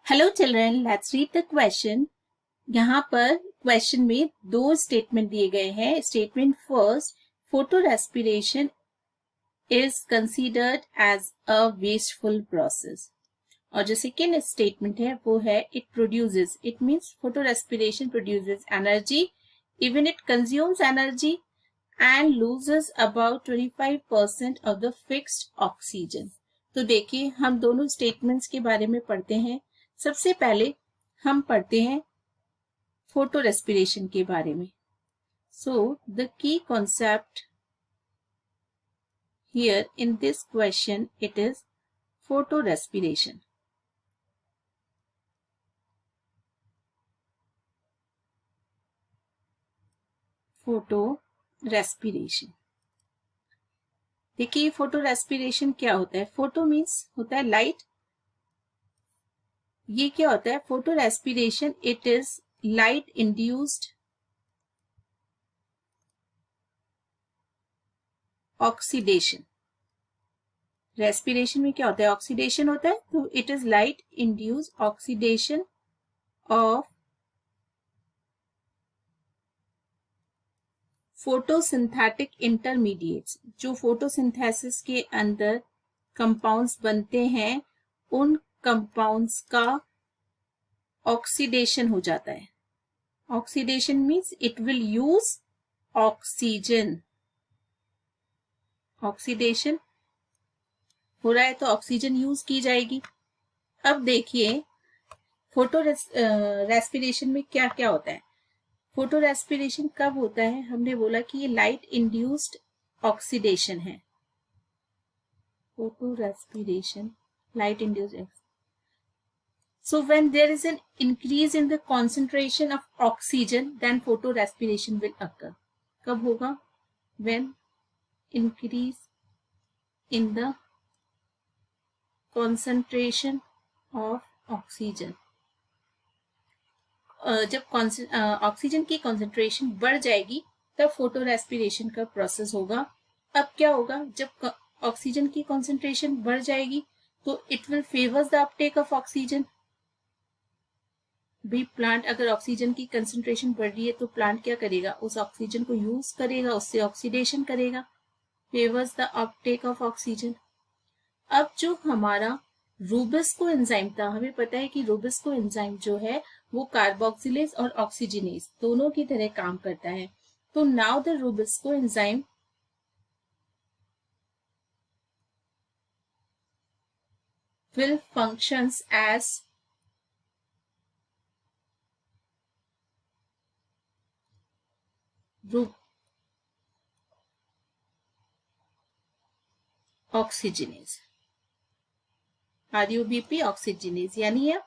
Hello children, let's read the question. यहाँ पर question में दो स्टेटमेंट दिए गए हैं। Statement first, photo respiration is considered as a wasteful process, और जो सेकेंड स्टेटमेंट है वो है it produces, it means photo respiration produces energy, even it consumes energy and loses about 25% of the fixed oxygen. तो देखिए, हम दोनों statements के बारे में पढ़ते हैं। सबसे पहले हम पढ़ते हैं फोटो रेस्पिरेशन के बारे में। So the key concept here in this question it is photo respiration. Photo respiration, देखिए फोटो रेस्पिरेशन क्या होता है। फोटो मीन्स होता है लाइट। ये क्या होता है photo respiration? It is light induced oxidation. Respiration में क्या होता है? ऑक्सीडेशन होता है। तो it is light induce oxidation of photosynthetic intermediates. जो फोटोसिंथेसिस के अंदर कंपाउंड्स बनते हैं, उन कंपाउंड्स का ऑक्सीडेशन हो जाता है। Oxidation means it will use oxygen. Oxidation हो रहा है तो ऑक्सीजन यूज की जाएगी। अब देखिए फोटो रेस्पिरेशन में क्या क्या होता है। फोटो रेस्पिरेशन कब होता है? हमने बोला कि ये लाइट इंड्यूस्ड ऑक्सीडेशन है। Photo respiration light induced. So when there is an increase in the concentration of oxygen, then photorespiration will occur. कब होगा? When increase in the concentration of oxygen. जब ऑक्सीजन की कॉन्सेंट्रेशन बढ़ जाएगी तब photo respiration का process होगा। अब क्या होगा? जब ऑक्सीजन की कॉन्सेंट्रेशन बढ़ जाएगी तो it will favours the Uptake of oxygen. भी प्लांट अगर ऑक्सीजन की कंसंट्रेशन बढ़ रही है तो प्लांट क्या करेगा? उस ऑक्सीजन को यूज करेगा, उससे ऑक्सीडेशन करेगा, favours the Uptake of oxygen. अब जो हमारा रूबिस्को एंजाइम था, हमें पता है कि रूबिस्को एंजाइम जो है वो कार्बोक्सिलेज और ऑक्सीजनेज दोनों की तरह काम करता है। तो now the rubisco enzyme will functions as oxygenase, RuBP oxygenase, यानी ये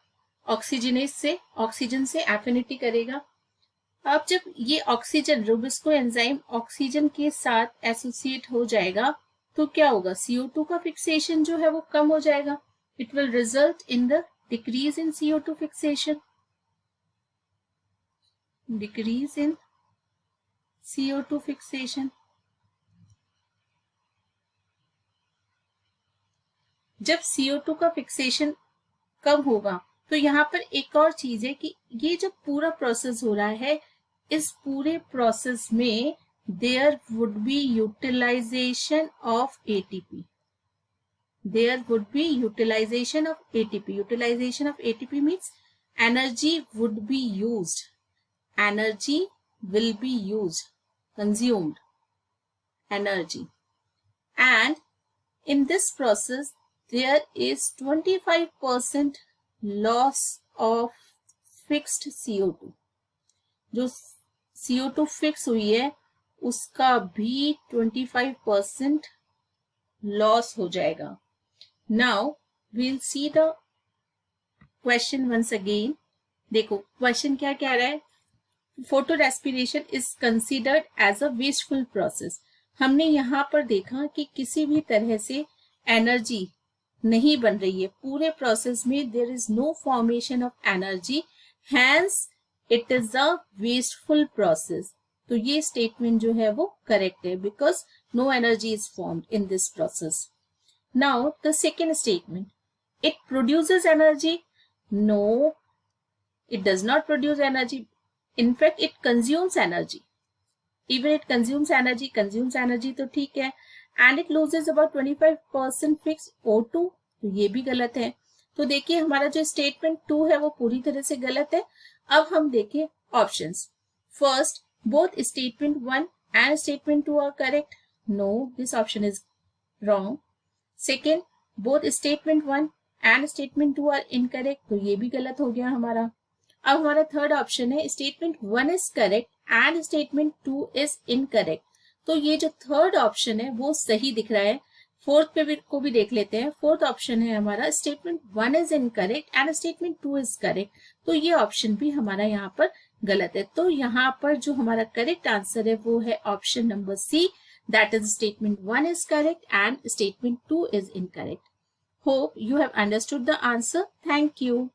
ऑक्सीजनेज से ऑक्सीजन से एफिनिटी करेगा। अब जब ये ऑक्सीजन रूबिस्को एंजाइम ऑक्सीजन के साथ एसोसिएट हो जाएगा तो क्या होगा? CO2 का फिक्सेशन जो है वो कम हो जाएगा। It will result in the decrease in CO2 fixation, decrease in CO2 fixation. जब CO2 का फिक्सेशन कम होगा तो यहाँ पर एक और चीज है कि ये जब पूरा प्रोसेस हो रहा है, इस पूरे प्रोसेस में there would be utilisation of ATP। There would be utilisation of ATP। Utilisation of ATP means energy would be used, energy will be used, consumed energy, and in this process there is 25% loss of fixed CO2। जो CO2 fix हुई है उसका भी 25% loss हो जाएगा। Now we'll see the question once again। देखो question क्या कह रहा है? Photo respiration is considered as a wasteful process. हमने यहाँ पर देखा कि किसी भी तरह से एनर्जी नहीं बन रही है पूरे प्रोसेस में। There is no formation of energy, hence it is a wasteful process. तो ये स्टेटमेंट जो है वो करेक्ट है, because no energy is formed in this process. Now the second statement, it produces energy, No, it does not produce energy. In fact, it consumes energy. Even it consumes energy तो ठीक है. And it loses about 25% fixed O2, तो ये भी गलत है. तो देखिए हमारा जो स्टेटमेंट 2 है वो पूरी तरह से गलत है. अब हम देखिए options. First, both statement 1 and statement 2 are correct. No, this option is wrong. Second, both statement 1 and statement 2 are incorrect, तो ये भी गलत हो गया हमारा. अब हमारा थर्ड ऑप्शन है statement 1 is correct and statement 2 is incorrect. तो ये जो थर्ड ऑप्शन है वो सही दिख रहा है. फोर्थ पे भी को भी देख लेते हैं. फोर्थ ऑप्शन है हमारा statement 1 is incorrect and statement 2 is correct. तो ये ऑप्शन भी हमारा यहाँ पर गलत है. तो यहाँ पर जो हमारा करेक्ट आंसर है वो है option number C, that is statement 1 is correct and statement 2 is incorrect. Hope you have understood the answer. Thank you.